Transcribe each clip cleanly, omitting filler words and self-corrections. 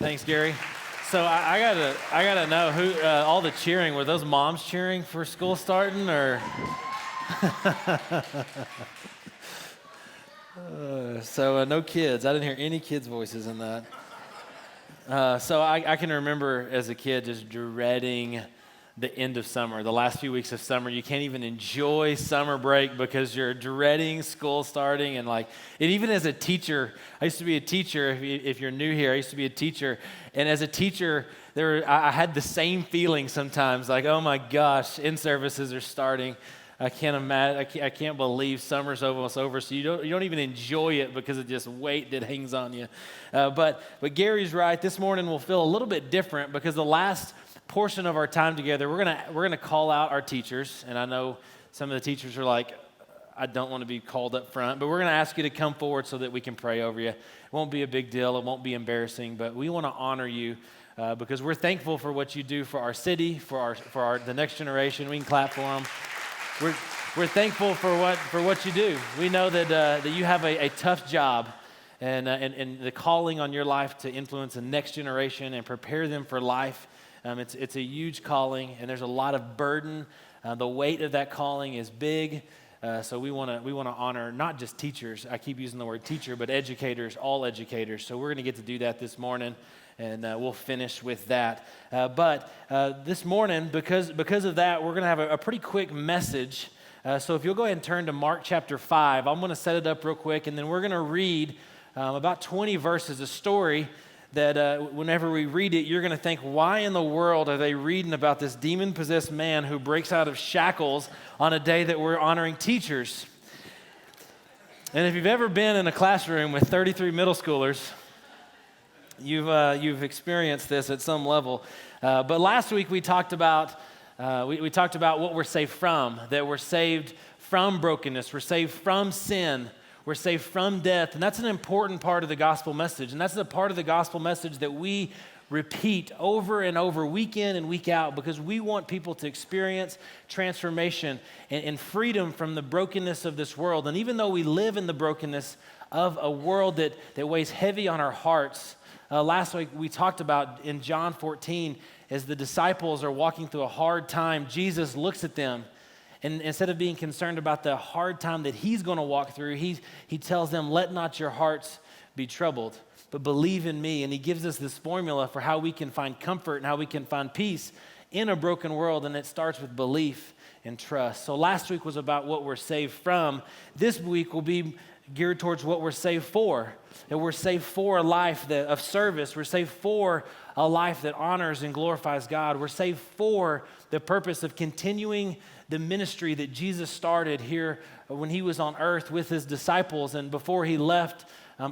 Thanks, Gary. So I gotta know who all the cheering, were those moms cheering for school starting or? No kids. I didn't hear any kids' voices in that. I can remember as a kid just dreading the end of summer, the last few weeks of summer. You can't even enjoy summer break because you're dreading school starting. And even as a teacher, I used to be a teacher. If you're new here, I used to be a teacher. And as a teacher, I had the same feeling sometimes, like, oh my gosh, in-services are starting. I can't imagine. I can't believe summer's almost over. So you don't even enjoy it because of just weight that hangs on you. But Gary's right. This morning will feel a little bit different because the last portion of our time together, we're gonna call out our teachers. And I know some of the teachers are like, I don't want to be called up front, but we're gonna ask you to come forward so that we can pray over you. It won't be a big deal. It won't be embarrassing, but we want to honor you. Because we're thankful for what you do for our city, for the next generation. We can clap for them. We're thankful for what you do. We know that you have a tough job, and the calling on your life to influence the next generation and prepare them for life. It's a huge calling, and there's a lot of burden. The weight of that calling is big. So we want to honor not just teachers. I keep using the word teacher, but educators, all educators. So we're going to get to do that this morning. And we'll finish with that. But this morning, because of that, we're going to have a pretty quick message. So if you'll go ahead and turn to Mark chapter 5, I'm going to set it up real quick, and then we're going to read about 20 verses, a story that whenever we read it, you're going to think, why in the world are they reading about this demon-possessed man who breaks out of shackles on a day that we're honoring teachers? And if you've ever been in a classroom with 33 middle schoolers, you've experienced this at some level. But last week we talked about what we're saved from, that we're saved from brokenness, we're saved from sin, we're saved from death. And that's an important part of the gospel message. And that's the part of the gospel message that we repeat over and over, week in and week out, because we want people to experience transformation and freedom from the brokenness of this world. And even though we live in the brokenness of a world that weighs heavy on our hearts, last week we talked about in John 14, as the disciples are walking through a hard time, Jesus looks at them, and instead of being concerned about the hard time that he's going to walk through, he tells them, let not your hearts be troubled, but believe in me. And he gives us this formula for how we can find comfort and how we can find peace in a broken world, and it starts with belief and trust. So last week was about what we're saved from. This week will be geared towards what we're saved for. That we're saved for a life of service. We're saved for a life that honors and glorifies God. We're saved for the purpose of continuing the ministry that Jesus started here when he was on earth with his disciples. And before he left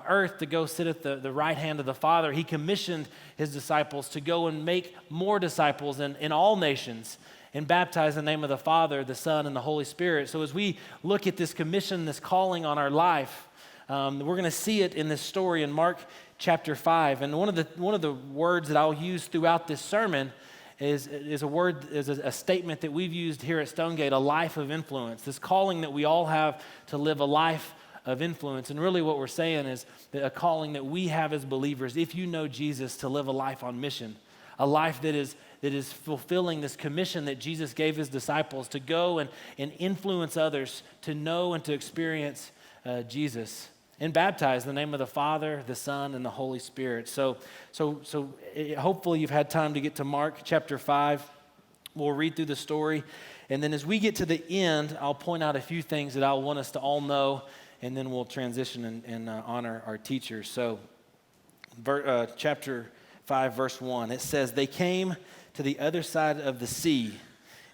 earth to go sit at the right hand of the Father, he commissioned his disciples to go and make more disciples in all nations and baptize in the name of the Father, the Son, and the Holy Spirit. So as we look at this commission, this calling on our life, we're going to see it in this story in Mark chapter 5. And one of the words that I'll use throughout this sermon is a statement that we've used here at Stonegate, a life of influence. This calling that we all have to live a life of influence. And really what we're saying is that a calling that we have as believers, if you know Jesus, to live a life on mission, a life that is fulfilling this commission that Jesus gave his disciples to go and influence others to know and to experience Jesus and baptize in the name of the Father, the Son, and the Holy Spirit. So hopefully you've had time to get to Mark chapter 5. We'll read through the story, and then as we get to the end, I'll point out a few things that I want us to all know, and then we'll transition and honor our teachers. So chapter 5, verse 1, it says, they came to the other side of the sea.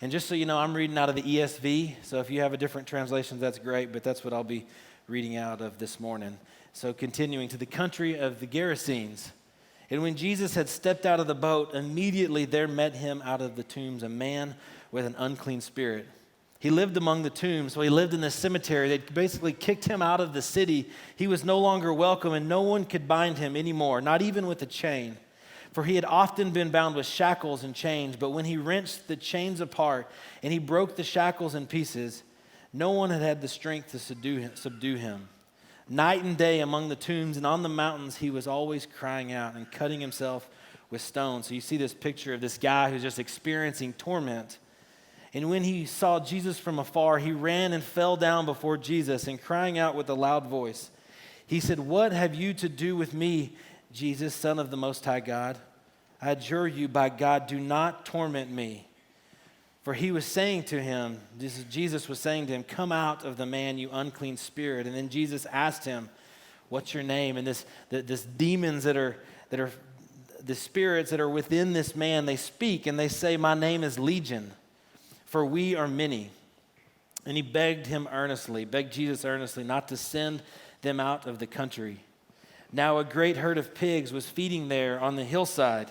And just so you know, I'm reading out of the ESV, so if you have a different translation, that's great, but that's what I'll be reading out of this morning. So continuing, to the country of the Gerasenes. And when Jesus had stepped out of the boat, immediately there met him out of the tombs a man with an unclean spirit. He lived among the tombs, so he lived in the cemetery. They basically kicked him out of the city. He was no longer welcome, and no one could bind him anymore, not even with a chain. For he had often been bound with shackles and chains, but when he wrenched the chains apart and he broke the shackles in pieces, no one had had the strength to subdue him. Night and day among the tombs and on the mountains, he was always crying out and cutting himself with stones. So you see this picture of this guy who's just experiencing torment. And when he saw Jesus from afar, he ran and fell down before Jesus and crying out with a loud voice, he said, "What have you to do with me, Jesus, Son of the Most High God? I adjure you by God, do not torment me." For he was saying to him, Jesus was saying to him, "Come out of the man, you unclean spirit." And then Jesus asked him, "What's your name?" And this demons that are the spirits that are within this man, they speak and they say, "My name is Legion, for we are many." And he begged Jesus earnestly not to send them out of the country. Now a great herd of pigs was feeding there on the hillside.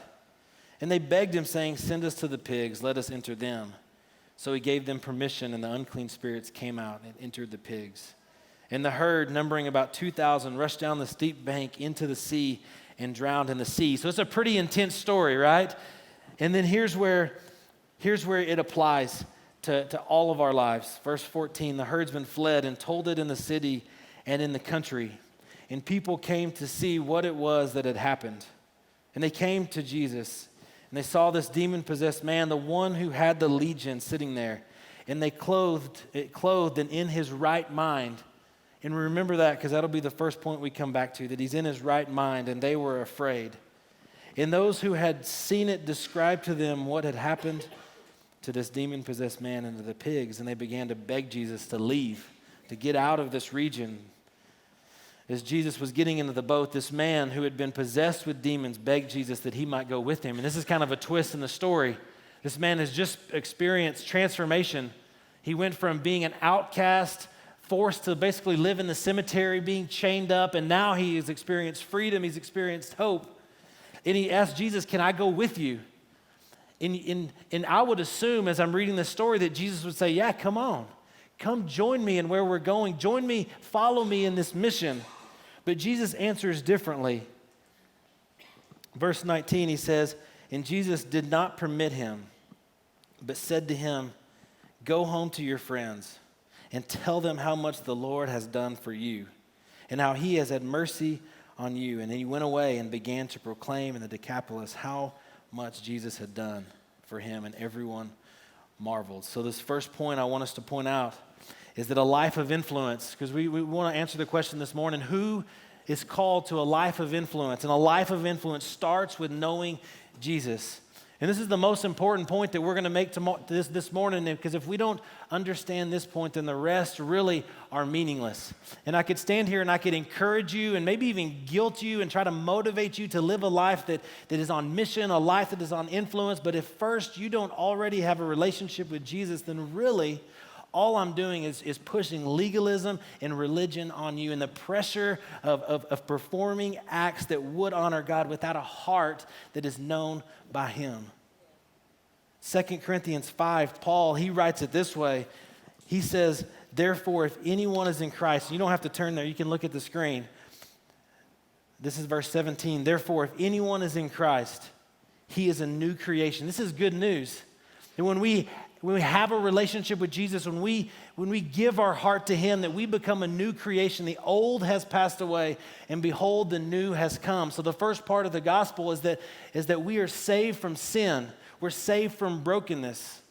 And they begged him, saying, "Send us to the pigs, let us enter them." So he gave them permission, and the unclean spirits came out and entered the pigs. And the herd, numbering about 2,000, rushed down the steep bank into the sea and drowned in the sea. So it's a pretty intense story, right? And then here's where it applies to all of our lives. Verse 14, the herdsmen fled and told it in the city and in the country. And people came to see what it was that had happened. And they came to Jesus, and they saw this demon-possessed man, the one who had the legion, sitting there. And they clothed and in his right mind. And remember that, because that'll be the first point we come back to, that he's in his right mind, and they were afraid. And those who had seen it described to them what had happened to this demon-possessed man and to the pigs, and they began to beg Jesus to leave, to get out of this region. As Jesus was getting into the boat, this man who had been possessed with demons begged Jesus that he might go with him. And this is kind of a twist in the story. This man has just experienced transformation. He went from being an outcast, forced to basically live in the cemetery, being chained up, and now he has experienced freedom, he's experienced hope. And he asked Jesus, "Can I go with you?" And I would assume, as I'm reading this story, that Jesus would say, "Yeah, come on. Come join me in where we're going. Join me, follow me in this mission." But Jesus answers differently. Verse 19, he says, "And Jesus did not permit him, but said to him, 'Go home to your friends and tell them how much the Lord has done for you and how he has had mercy on you.' And he went away and began to proclaim in the Decapolis how much Jesus had done for him, and everyone marveled." So this first point I want us to point out is that a life of influence, because we want to answer the question this morning, who is called to a life of influence? And a life of influence starts with knowing Jesus. And this is the most important point that we're going to make this morning, because if we don't understand this point, then the rest really are meaningless. And I could stand here and I could encourage you and maybe even guilt you and try to motivate you to live a life that is on mission, a life that is on influence. But if first you don't already have a relationship with Jesus, then really all I'm doing is pushing legalism and religion on you and the pressure of performing acts that would honor God without a heart that is known by him. 2 Corinthians 5, Paul, he writes it this way. He says, "Therefore, if anyone is in Christ," you don't have to turn there, you can look at the screen. This is verse 17. "Therefore, if anyone is in Christ, he is a new creation." This is good news. And when we have a relationship with Jesus, when we give our heart to him, that we become a new creation. The old has passed away, and behold, the new has come. So the first part of the gospel is that we are saved from sin. We're saved from brokenness.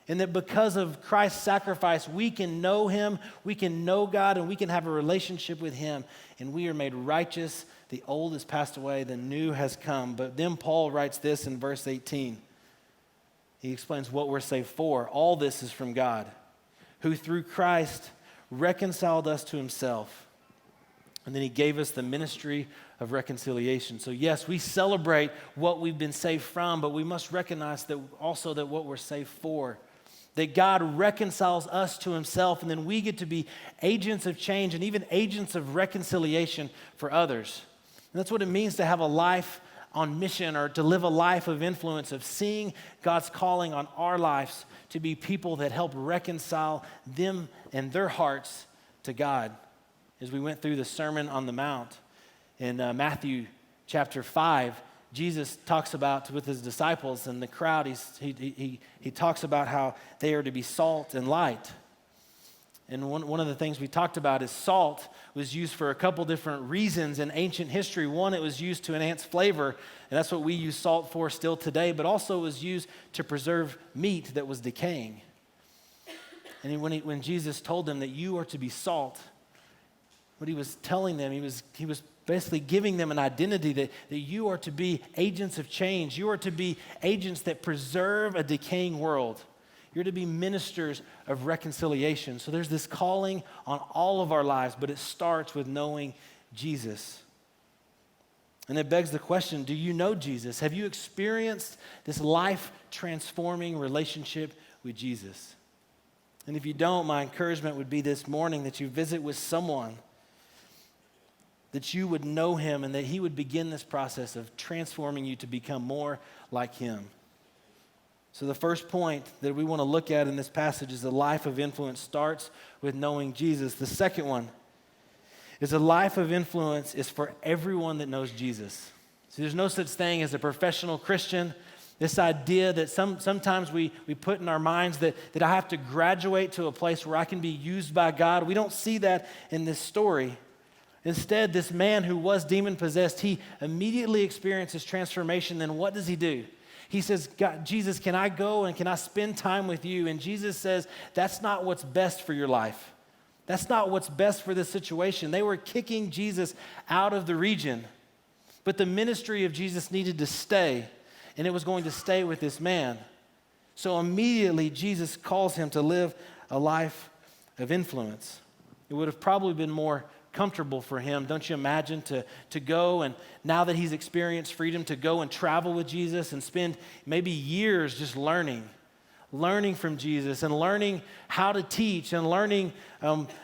And that because of Christ's sacrifice, we can know him, we can know God, and we can have a relationship with him. And we are made righteous. The old has passed away, the new has come. But then Paul writes this in verse 18. He explains what we're saved for. "All this is from God, who through Christ reconciled us to himself. And then he gave us the ministry of reconciliation." So yes, we celebrate what we've been saved from, but we must recognize that also that what we're saved for. That God reconciles us to himself, and then we get to be agents of change and even agents of reconciliation for others. And that's what it means to have a life on mission, or to live a life of influence, of seeing God's calling on our lives to be people that help reconcile them and their hearts to God. As we went through the Sermon on the Mount in Matthew chapter 5, Jesus talks about with his disciples and the crowd, he talks about how they are to be salt and light. And one of the things we talked about is salt was used for a couple different reasons in ancient history. One, it was used to enhance flavor, and that's what we use salt for still today, but also it was used to preserve meat that was decaying. And when Jesus told them that you are to be salt, what he was telling them, he was basically giving them an identity that you are to be agents of change. You are to be agents that preserve a decaying world. You're to be ministers of reconciliation. So there's this calling on all of our lives, but it starts with knowing Jesus. And it begs the question, do you know Jesus? Have you experienced this life-transforming relationship with Jesus? And if you don't, my encouragement would be this morning that you visit with someone, that you would know him and that he would begin this process of transforming you to become more like him. So the first point that we want to look at in this passage is the life of influence starts with knowing Jesus. The second one is a life of influence is for everyone that knows Jesus. So there's no such thing as a professional Christian. This idea that sometimes we put in our minds that I have to graduate to a place where I can be used by God. We don't see that in this story. Instead, this man who was demon-possessed, he immediately experiences transformation. Then what does he do? He says, God, Jesus, can I go and can I spend time with you? And Jesus says, that's not what's best for your life. That's not what's best for this situation. They were kicking Jesus out of the region. But the ministry of Jesus needed to stay, and it was going to stay with this man. So immediately, Jesus calls him to live a life of influence. It would have probably been more comfortable for him, don't you imagine, to go and now that he's experienced freedom, to go and travel with Jesus and spend maybe years just learning from Jesus and learning how to teach and learning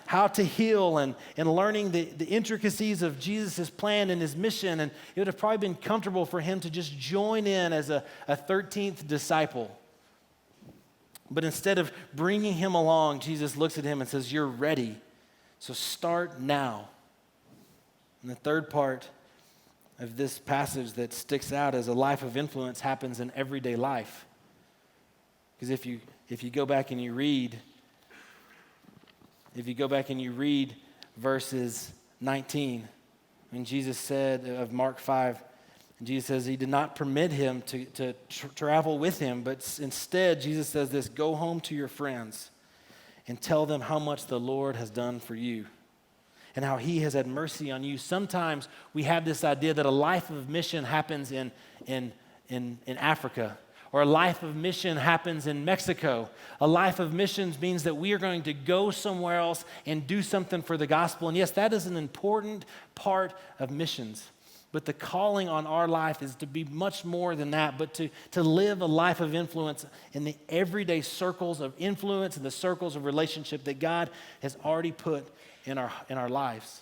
how to heal and learning the intricacies of Jesus' plan and his mission. And it would have probably been comfortable for him to just join in as a 13th disciple. But instead of bringing him along, Jesus looks at him and says, you're ready. So start now. And the third part of this passage that sticks out as a life of influence happens in everyday life. Because if you go back and you read verses 19, when Jesus said of Mark 5, Jesus says he did not permit him to travel with him, but instead Jesus says this, go home to your friends and tell them how much the Lord has done for you and how he has had mercy on you. Sometimes we have this idea that a life of mission happens in Africa, or a life of mission happens in Mexico. A life of missions means that we are going to go somewhere else and do something for the gospel. And yes, that is an important part of missions. But the calling on our life is to be much more than that, but to live a life of influence in the everyday circles of influence and the circles of relationship that God has already put in our lives.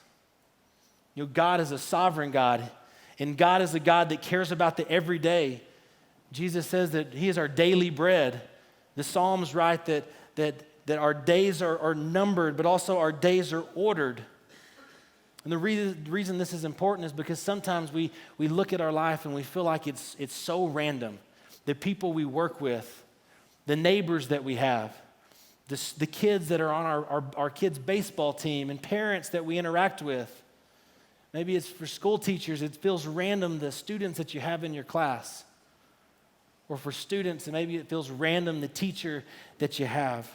You know, God is a sovereign God, and God is a God that cares about the everyday. Jesus says that he is our daily bread. The Psalms write that our days are numbered, but also our days are ordered. And the reason this is important is because sometimes we look at our life and we feel like it's so random. The people we work with, the neighbors that we have, the kids that are on our kids' baseball team, and parents that we interact with. Maybe it's for school teachers, it feels random, the students that you have in your class. Or for students, and maybe it feels random, the teacher that you have.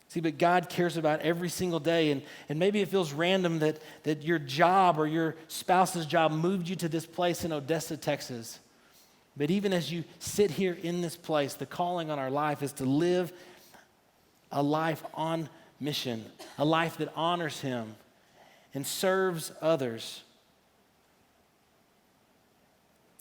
See, but God cares about every single day, and maybe it feels random that your job or your spouse's job moved you to this place in Odessa, Texas. But even as you sit here in this place, the calling on our life is to live a life on mission, a life that honors him and serves others.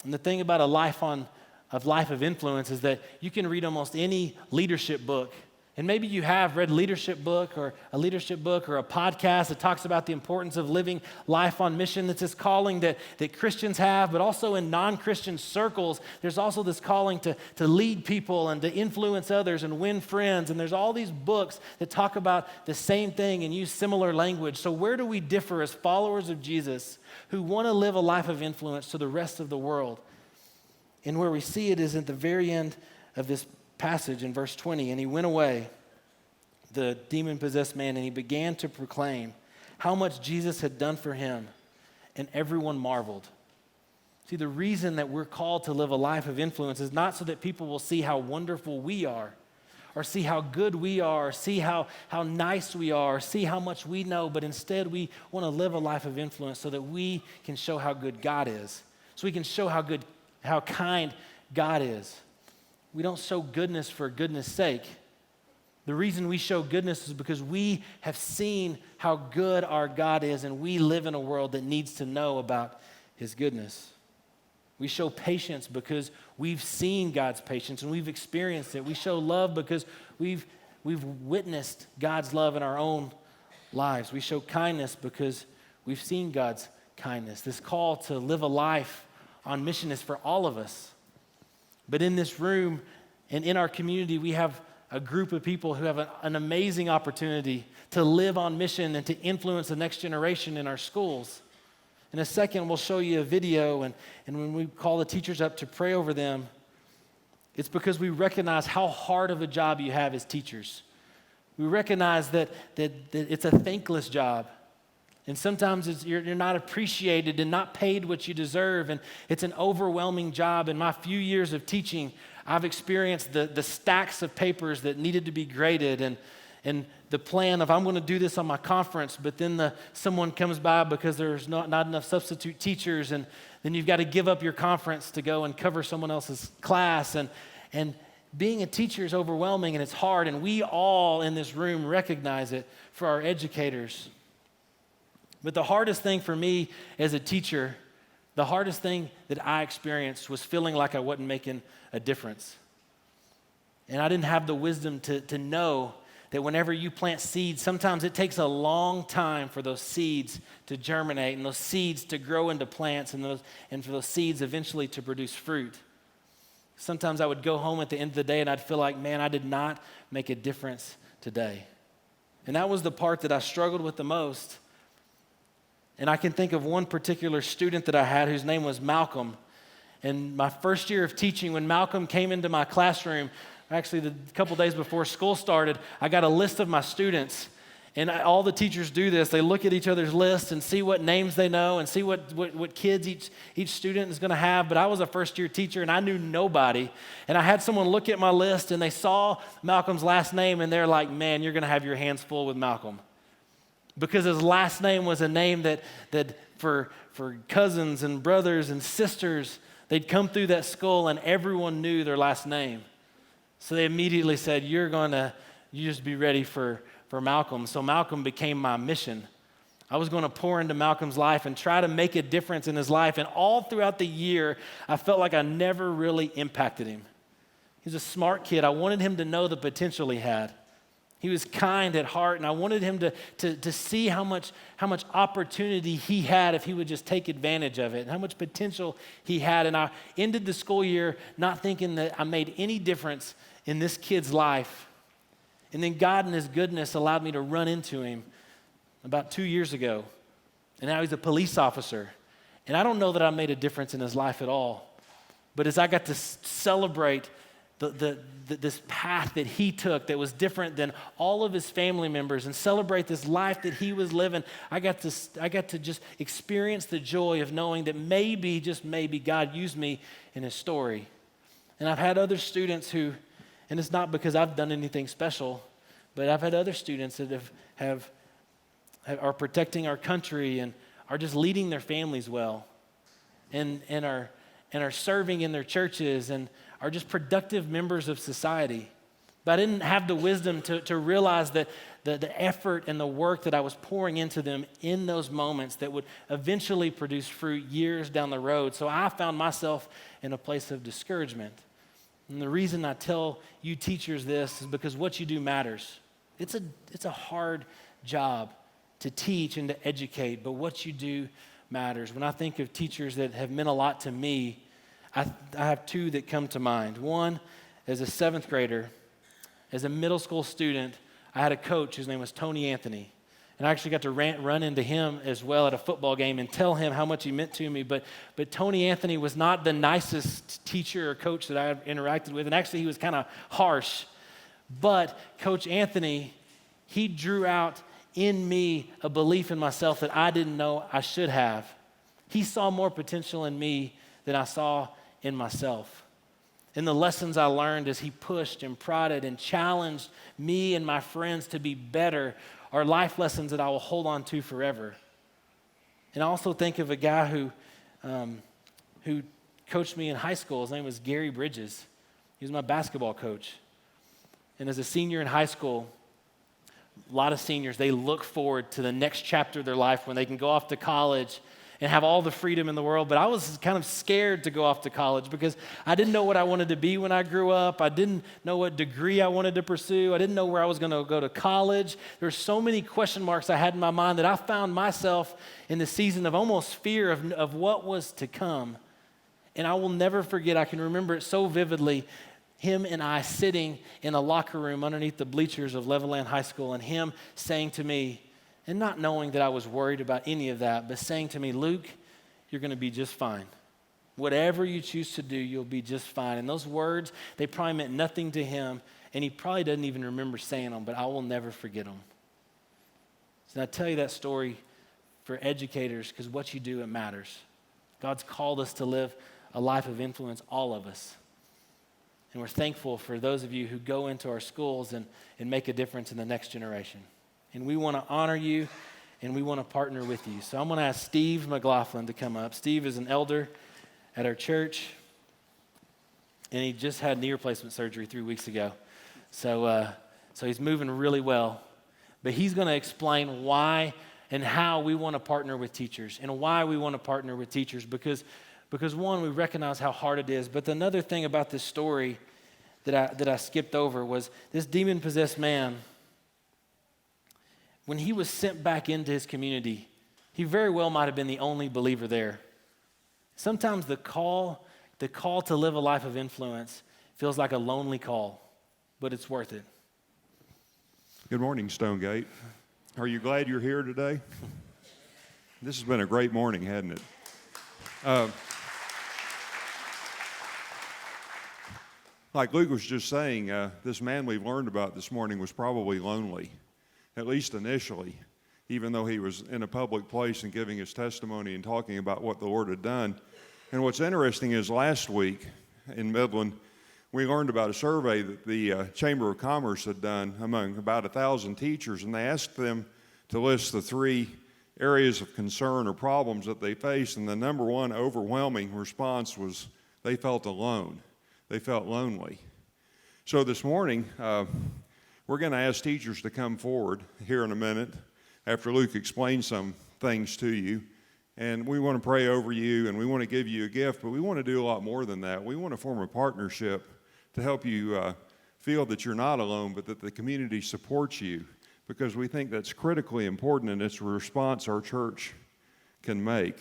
And the thing about a life of influence is that you can read almost any leadership book. And maybe you have read a leadership book or a podcast that talks about the importance of living life on mission. That's this calling that Christians have, but also in non-Christian circles, there's also this calling to lead people and to influence others and win friends. And there's all these books that talk about the same thing and use similar language. So where do we differ as followers of Jesus who want to live a life of influence to the rest of the world? And where we see it is at the very end of this passage in verse 20, and he went away, the demon-possessed man, and he began to proclaim how much Jesus had done for him, and everyone marveled. See, the reason that we're called to live a life of influence is not so that people will see how wonderful we are, or see how good we are, or see how nice we are, or see how much we know, but instead we want to live a life of influence so that we can show how good God is, so we can show how kind God is. We don't show goodness for goodness sake. The reason we show goodness is because we have seen how good our God is, and we live in a world that needs to know about his goodness. We show patience because we've seen God's patience and we've experienced it. We show love because we've witnessed God's love in our own lives. We show kindness because we've seen God's kindness. This call to live a life on mission is for all of us. But in this room and in our community, we have a group of people who have an amazing opportunity to live on mission and to influence the next generation in our schools. In a second, we'll show you a video, and when we call the teachers up to pray over them, it's because we recognize how hard of a job you have as teachers. We recognize that it's a thankless job. And sometimes you're not appreciated and not paid what you deserve, and it's an overwhelming job. In my few years of teaching, I've experienced the stacks of papers that needed to be graded, and the plan of I'm going to do this on my conference, but then someone comes by because there's not enough substitute teachers, and then you've got to give up your conference to go and cover someone else's class. And being a teacher is overwhelming and it's hard, and we all in this room recognize it for our educators. But the hardest thing for me as a teacher, the hardest thing that I experienced was feeling like I wasn't making a difference. And I didn't have the wisdom to know that whenever you plant seeds, sometimes it takes a long time for those seeds to germinate and those seeds to grow into plants and for those seeds eventually to produce fruit. Sometimes I would go home at the end of the day and I'd feel like, man, I did not make a difference today. And that was the part that I struggled with the most. And I can think of one particular student that I had whose name was Malcolm. And my first year of teaching, when Malcolm came into my classroom, actually a couple days before school started, I got a list of my students. And all the teachers do this. They look at each other's lists and see what names they know and see what kids each student is going to have. But I was a first-year teacher, and I knew nobody. And I had someone look at my list, and they saw Malcolm's last name, and they're like, man, you're going to have your hands full with Malcolm. Because his last name was a name that for cousins and brothers and sisters, they'd come through that school, and everyone knew their last name. So they immediately said, you just be ready for Malcolm. So Malcolm became my mission. I was going to pour into Malcolm's life and try to make a difference in his life. And all throughout the year, I felt like I never really impacted him. He's a smart kid. I wanted him to know the potential he had. He was kind at heart, and I wanted him to see how much opportunity he had if he would just take advantage of it, and how much potential he had. And I ended the school year not thinking that I made any difference in this kid's life. And then God in his goodness allowed me to run into him about 2 years ago. And now he's a police officer. And I don't know that I made a difference in his life at all. But as I got to celebrate this path that he took that was different than all of his family members and celebrate this life that he was living, I got to just experience the joy of knowing that maybe, just maybe, God used me in his story. And I've had other students who, and it's not because I've done anything special, but I've had other students that are protecting our country and are just leading their families well and are serving in their churches and are just productive members of society. But I didn't have the wisdom to realize that the effort and the work that I was pouring into them in those moments that would eventually produce fruit years down the road. So I found myself in a place of discouragement. And the reason I tell you teachers this is because what you do matters. It's a hard job to teach and to educate, but what you do matters. When I think of teachers that have meant a lot to me, I have two that come to mind. One, as a seventh grader, as a middle school student, I had a coach whose name was Tony Anthony. And I actually got to run into him as well at a football game and tell him how much he meant to me. But Tony Anthony was not the nicest teacher or coach that I interacted with. And actually, he was kind of harsh. But Coach Anthony, He drew out in me a belief in myself that I didn't know I should have. He saw more potential in me than I saw in myself. And the lessons I learned as he pushed and prodded and challenged me and my friends to be better are life lessons that I will hold on to forever. And I also think of a guy who coached me in high school. His name was Gary Bridges. He was my basketball coach. And as a senior in high school, a lot of seniors, they look forward to the next chapter of their life when they can go off to college and have all the freedom in the world. But I was kind of scared to go off to college because I didn't know what I wanted to be when I grew up. I didn't know what degree I wanted to pursue. I didn't know where I was going to go to college. There were so many question marks I had in my mind that I found myself in the season of almost fear of what was to come. And I will never forget, I can remember it so vividly, him and I sitting in a locker room underneath the bleachers of Levelland High School, and him saying to me, and not knowing that I was worried about any of that, but saying to me, Luke, you're going to be just fine. Whatever you choose to do, you'll be just fine. And those words, they probably meant nothing to him, and he probably doesn't even remember saying them, but I will never forget them. So I tell you that story for educators because what you do, it matters. God's called us to live a life of influence, all of us. And we're thankful for those of you who go into our schools and make a difference in the next generation. And we want to honor you, and we want to partner with you. So I'm going to ask Steve McLaughlin to come up. Steve is an elder at our church, and he just had knee replacement surgery 3 weeks ago. So he's moving really well. But he's going to explain why and how we want to partner with teachers and why we want to partner with teachers because one, we recognize how hard it is. But another thing about this story that I skipped over was this demon-possessed man. When he was sent back into his community, he very well might have been the only believer there. Sometimes the call to live a life of influence feels like a lonely call, but it's worth it. Good morning, Stonegate. Are you glad you're here today? This has been a great morning, hasn't it? Like Luke was just saying, this man we've learned about this morning was probably lonely, at least initially, even though he was in a public place and giving his testimony and talking about what the Lord had done. And what's interesting is last week in Midland, we learned about a survey that the Chamber of Commerce had done among about 1,000 teachers, and they asked them to list the 3 areas of concern or problems that they faced, and the number one overwhelming response was they felt alone. They felt lonely. So this morning, we're going to ask teachers to come forward here in a minute after Luke explains some things to you. And we want to pray over you, and we want to give you a gift, but we want to do a lot more than that. We want to form a partnership to help you feel that you're not alone, but that the community supports you, because we think that's critically important, and it's a response our church can make.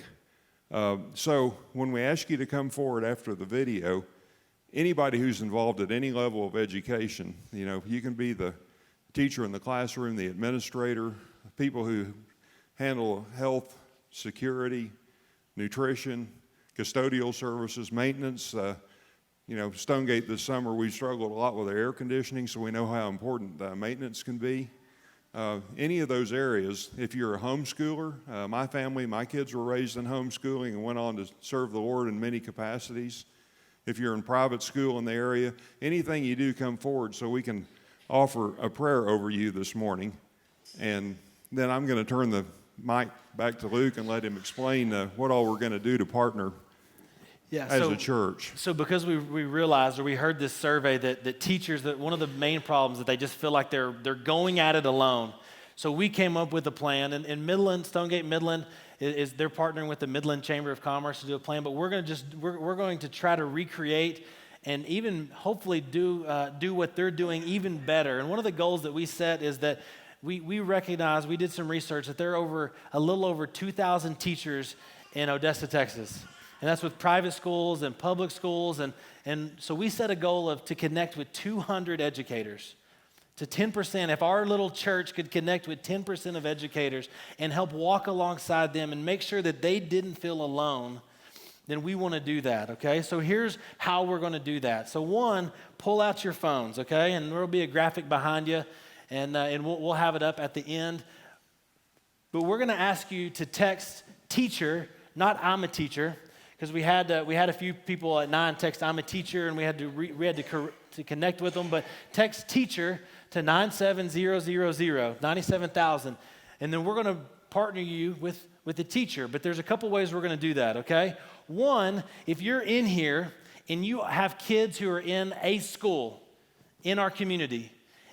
So when we ask you to come forward after the video, anybody who's involved at any level of education, you can be the teacher in the classroom, the administrator, people who handle health, security, nutrition, custodial services, maintenance. Stonegate this summer, we struggled a lot with our air conditioning, so we know how important maintenance can be. Any of those areas, if you're a homeschooler, my kids were raised in homeschooling and went on to serve the Lord in many capacities. If you're in private school in the area, anything you do, come forward so we can offer a prayer over you this morning. And then I'm going to turn the mic back to Luke and let him explain what all we're going to do to partner as a church. So because we realized, or we heard this survey that teachers, that one of the main problems that they just feel like they're going at it alone. So we came up with a plan, and in Midland, Stonegate Midland, they're partnering with the Midland Chamber of Commerce to do a plan, but we're going to try to recreate and even hopefully do what they're doing even better. And one of the goals that we set is that we recognize, we did some research, that there are a little over 2,000 teachers in Odessa, Texas. And that's with private schools and public schools. And so we set a goal to connect with 200 educators. To 10%, if our little church could connect with 10% of educators and help walk alongside them and make sure that they didn't feel alone, then we want to do that, okay? So here's how we're going to do that. So one, pull out your phones, okay? And there will be a graphic behind you. and we'll have it up at the end. But we're going to ask you to text teacher, not I'm a teacher, because we had a few people at 9 text I'm a teacher, and we had to connect with them. But text teacher to 97000, 97,000, and then we're going to partner you with the teacher. But there's a couple ways we're going to do that. Okay, one, if you're in here and you have kids who are in a school in our community,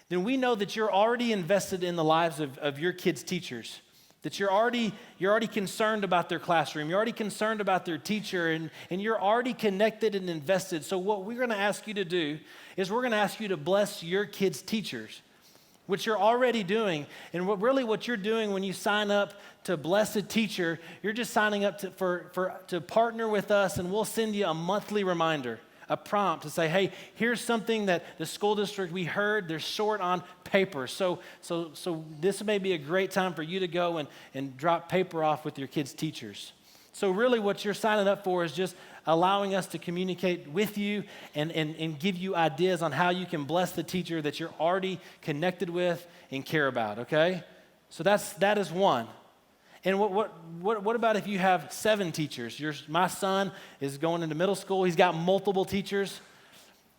then we know that you're already invested in the lives of your kids' teachers. That you're already concerned about their classroom. You're already concerned about their teacher, and you're already connected and invested. So what we're going to ask you to do is we're going to ask you to bless your kids' teachers, which you're already doing. And what you're doing when you sign up to bless a teacher, you're just signing up to partner with us, and we'll send you a monthly reminder, a prompt to say, hey, here's something that the school district we heard, they're short on paper. So this may be a great time for you to go and drop paper off with your kids' teachers. So really what you're signing up for is just allowing us to communicate with you and give you ideas on how you can bless the teacher that you're already connected with and care about, okay? So that is one. And what about if you have 7 teachers? My son is going into middle school. He's got multiple teachers.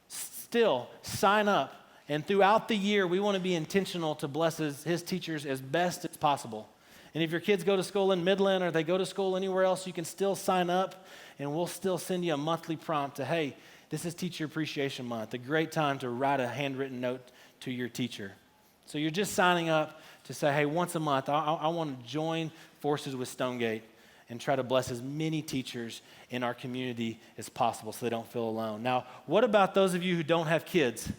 Still, sign up. And throughout the year, we want to be intentional to bless his teachers as best as possible. And if your kids go to school in Midland or they go to school anywhere else, you can still sign up, and we'll still send you a monthly prompt to, hey, this is Teacher Appreciation Month, a great time to write a handwritten note to your teacher. So you're just signing up to say, hey, once a month, I want to join forces with Stonegate and try to bless as many teachers in our community as possible so they don't feel alone. Now, what about those of you who don't have kids,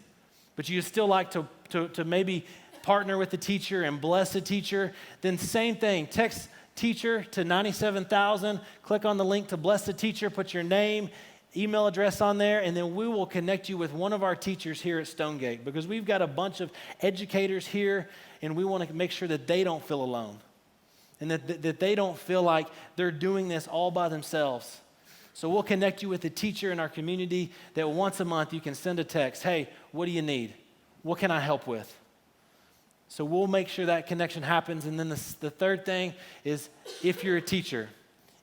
but you still like to maybe partner with the teacher and bless the teacher? Then same thing, text teacher to 97,000, click on the link to bless the teacher, put your name, email address on there, and then we will connect you with one of our teachers here at Stonegate, because we've got a bunch of educators here, and we want to make sure that they don't feel alone and that they don't feel like they're doing this all by themselves. So we'll connect you with a teacher in our community that once a month you can send a text, hey, what do you need? What can I help with? So we'll make sure that connection happens. And then the third thing is if you're a teacher.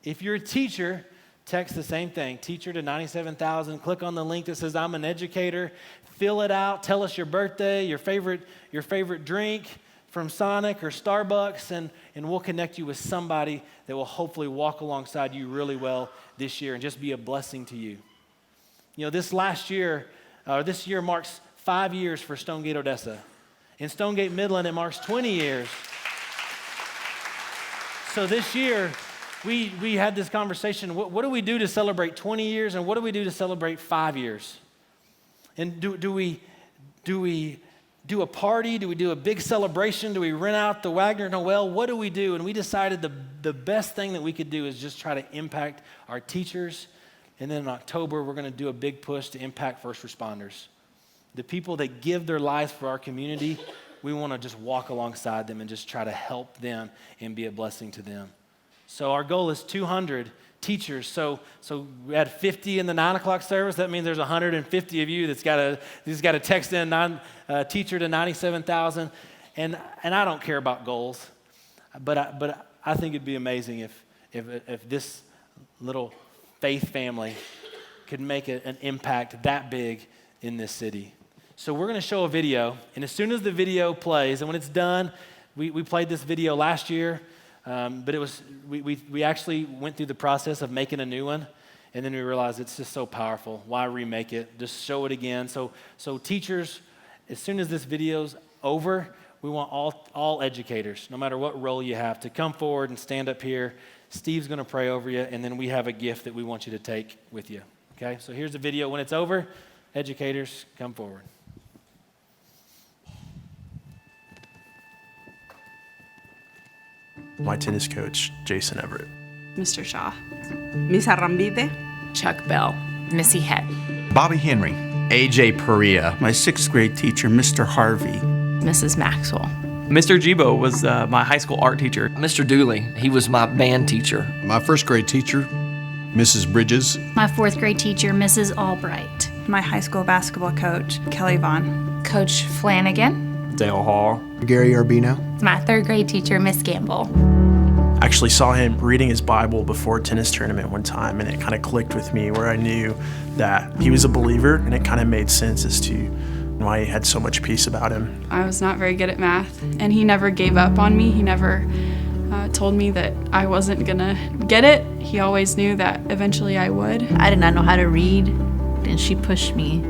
If you're a teacher, text the same thing, teacher to 97,000. Click on the link that says I'm an educator. Fill it out. Tell us your birthday, your favorite drink from Sonic or Starbucks, and we'll connect you with somebody that will hopefully walk alongside you really well this year and just be a blessing to you. You know, this year marks 5 years for Stonegate Odessa. In Stonegate Midland, it marks 20 years. So this year, we had this conversation. What do we do to celebrate 20 years, and what do we do to celebrate 5 years? And do we do a party? Do we do a big celebration? Do we rent out the Wagner Noel? What do we do? And we decided the best thing that we could do is just try to impact our teachers. And then in October, we're going to do a big push to impact first responders. The people that give their lives for our community, we want to just walk alongside them and just try to help them and be a blessing to them. So our goal is 200 teachers. So we had 50 in the 9 o'clock service. That means there's 150 of you that's got to text in teacher to 97,000. And I don't care about goals, but I think it'd be amazing if this little faith family could make an impact that big in this city. So we're going to show a video, and as soon as the video plays, and when it's done, we played this video last year. But it was we actually went through the process of making a new one, and then we realized it's just so powerful. Why remake it? Just show it again. So teachers, as soon as this video's over, we want all educators, no matter what role you have, to come forward and stand up here. Steve's going to pray over you, and then we have a gift that we want you to take with you. Okay? So here's the video. When it's over, educators, come forward. My tennis coach, Jason Everett. Mr. Shaw. Miss Arrambide. Chuck Bell. Missy Head. Bobby Henry. AJ Perea. My 6th grade teacher, Mr. Harvey. Mrs. Maxwell. Mr. Gibo was my high school art teacher. Mr. Dooley, he was my band teacher. My 1st grade teacher, Mrs. Bridges. My 4th grade teacher, Mrs. Albright. My high school basketball coach, Kelly Vaughn. Coach Flanagan. Dale Hall. Gary Arbino. My third grade teacher, Miss Gamble. Actually saw him reading his Bible before a tennis tournament one time, and it kind of clicked with me where I knew that he was a believer, and it kind of made sense as to why he had so much peace about him. I was not very good at math, and he never gave up on me. He never told me that I wasn't gonna get it. He always knew that eventually I would. I did not know how to read, and she pushed me.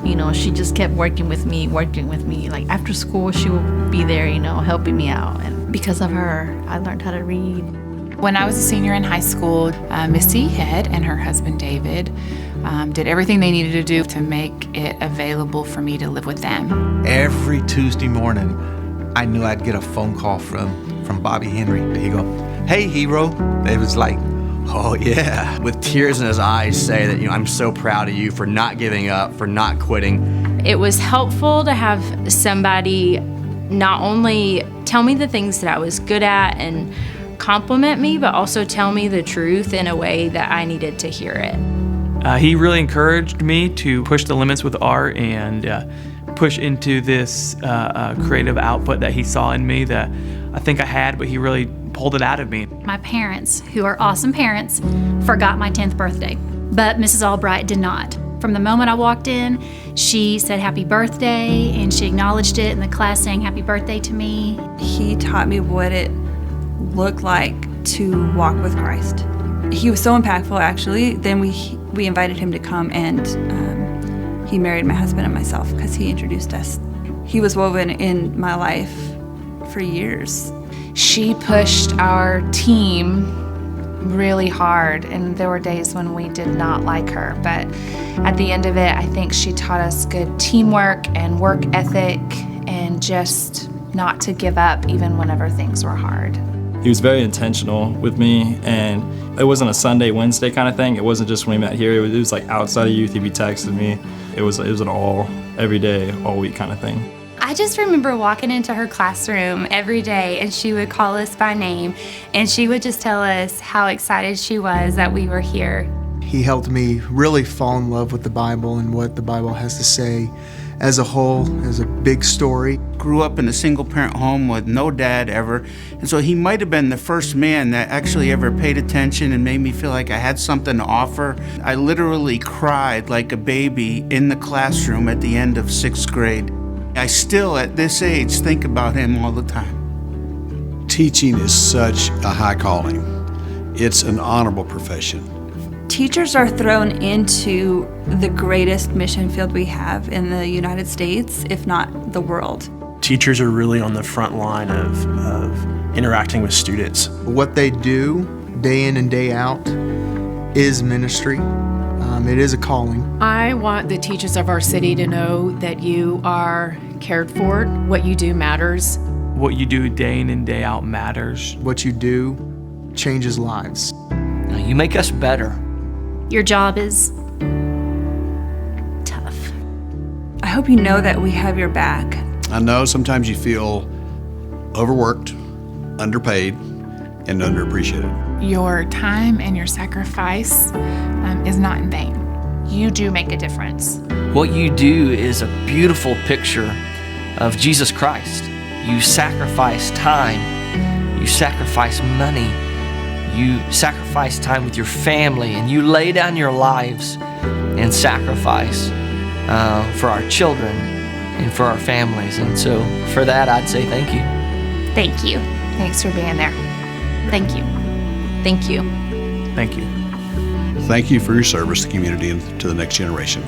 You know, she just kept working with me. Like after school, she would be there, helping me out. And because of her, I learned how to read. When I was a senior in high school, Missy Head and her husband David did everything they needed to do to make it available for me to live with them. Every Tuesday morning, I knew I'd get a phone call from Bobby Henry. He'd go, "Hey, hero." It was like, oh yeah. With tears in his eyes say that, I'm so proud of you for not giving up, for not quitting. It was helpful to have somebody not only tell me the things that I was good at and compliment me, but also tell me the truth in a way that I needed to hear it. He really encouraged me to push the limits with art and push into this creative output that he saw in me that I think I had, but he really pulled it out of me. My parents, who are awesome parents, forgot my 10th birthday, but Mrs. Albright did not. From the moment I walked in, she said happy birthday, and she acknowledged it, and the class sang happy birthday to me. He taught me what it looked like to walk with Christ. He was so impactful, actually. Then we invited him to come, and he married my husband and myself because he introduced us. He was woven in my life for years. She pushed our team really hard, and there were days when we did not like her, but at the end of it, I think she taught us good teamwork and work ethic and just not to give up even whenever things were hard. He was very intentional with me, and it wasn't a Sunday, Wednesday kind of thing. It wasn't just when we met here. It was like outside of youth, he'd be texting me. It was an all, every day, all week kind of thing. I just remember walking into her classroom every day, and she would call us by name, and she would just tell us how excited she was that we were here. He helped me really fall in love with the Bible and what the Bible has to say as a whole, as a big story. Grew up in a single-parent home with no dad ever, and so he might have been the first man that actually ever paid attention and made me feel like I had something to offer. I literally cried like a baby in the classroom at the end of 6th grade. I still, at this age, think about him all the time. Teaching is such a high calling. It's an honorable profession. Teachers are thrown into the greatest mission field we have in the United States, if not the world. Teachers are really on the front line of interacting with students. What they do day in and day out is ministry. It is a calling. I want the teachers of our city to know that you are cared for. What you do matters. What you do day in and day out matters. What you do changes lives. You make us better. Your job is tough. I hope you know that we have your back. I know sometimes you feel overworked, underpaid, and underappreciated. Your time and your sacrifice is not in vain. You do make a difference. What you do is a beautiful picture of Jesus Christ. You sacrifice time, you sacrifice money, you sacrifice time with your family, and you lay down your lives and sacrifice for our children and for our families. And so for that, I'd say thank you. Thank you. Thanks for being there. Thank you. Thank you. Thank you. Thank you for your service to the community and to the next generation.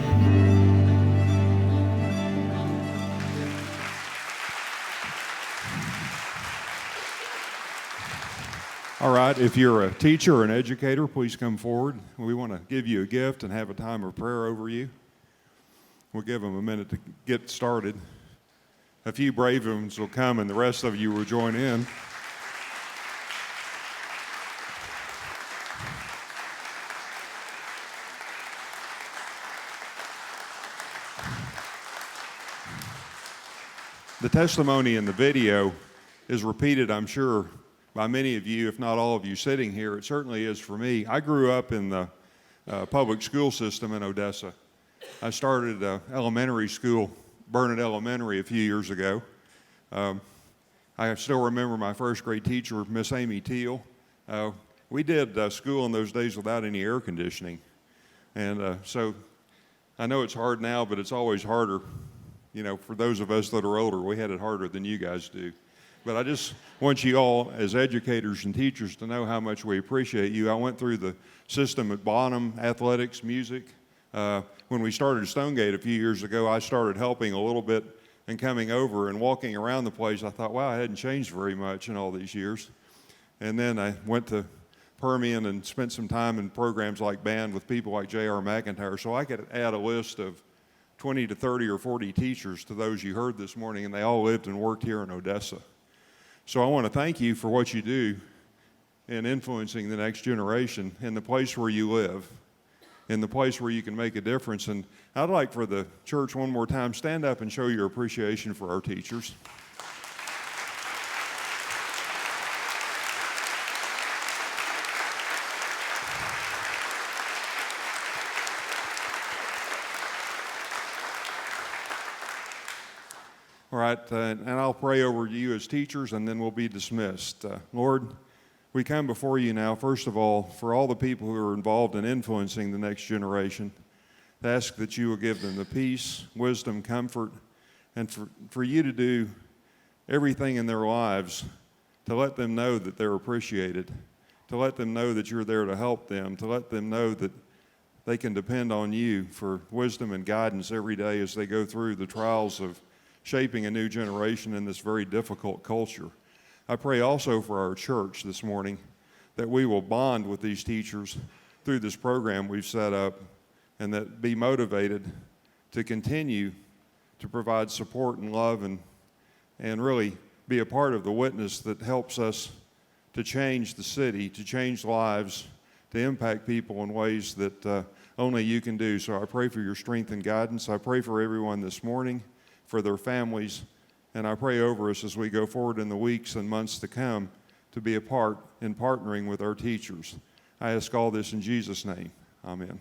All right, if you're a teacher or an educator, please come forward. We want to give you a gift and have a time of prayer over you. We'll give them a minute to get started. A few brave ones will come, and the rest of you will join in. The testimony in the video is repeated, I'm sure, by many of you, if not all of you sitting here. It certainly is for me. I grew up in the public school system in Odessa. I started elementary school, Burnett Elementary, a few years ago. I still remember my first grade teacher, Miss Amy Teal. We did school in those days without any air conditioning. And so I know it's hard now, but it's always harder. You know, for those of us that are older, we had it harder than you guys do. But I just want you all, as educators and teachers, to know how much we appreciate you. I went through the system at Bonham, athletics, music. When we started Stonegate a few years ago, I started helping a little bit and coming over and walking around the place. I thought, wow, I hadn't changed very much in all these years. And then I went to Permian and spent some time in programs like band with people like J.R. McIntyre, so I could add a list of 20 to 30 or 40 teachers to those you heard this morning, and they all lived and worked here in Odessa. So I want to thank you for what you do in influencing the next generation in the place where you live, in the place where you can make a difference. And I'd like for the church one more time, stand up and show your appreciation for our teachers. All right, and I'll pray over you as teachers, and then we'll be dismissed. Lord, we come before you now, first of all, for all the people who are involved in influencing the next generation, to ask that you will give them the peace, wisdom, comfort, and for you to do everything in their lives to let them know that they're appreciated, to let them know that you're there to help them, to let them know that they can depend on you for wisdom and guidance every day as they go through the trials of shaping a new generation in this very difficult culture. I pray also for our church this morning that we will bond with these teachers through this program we've set up, and that be motivated to continue to provide support and love and really be a part of the witness that helps us to change the city, to change lives, to impact people in ways that only you can do. So I pray for your strength and guidance. I pray for everyone this morning, for their families, and I pray over us as we go forward in the weeks and months to come to be a part in partnering with our teachers. I ask all this in Jesus' name. Amen.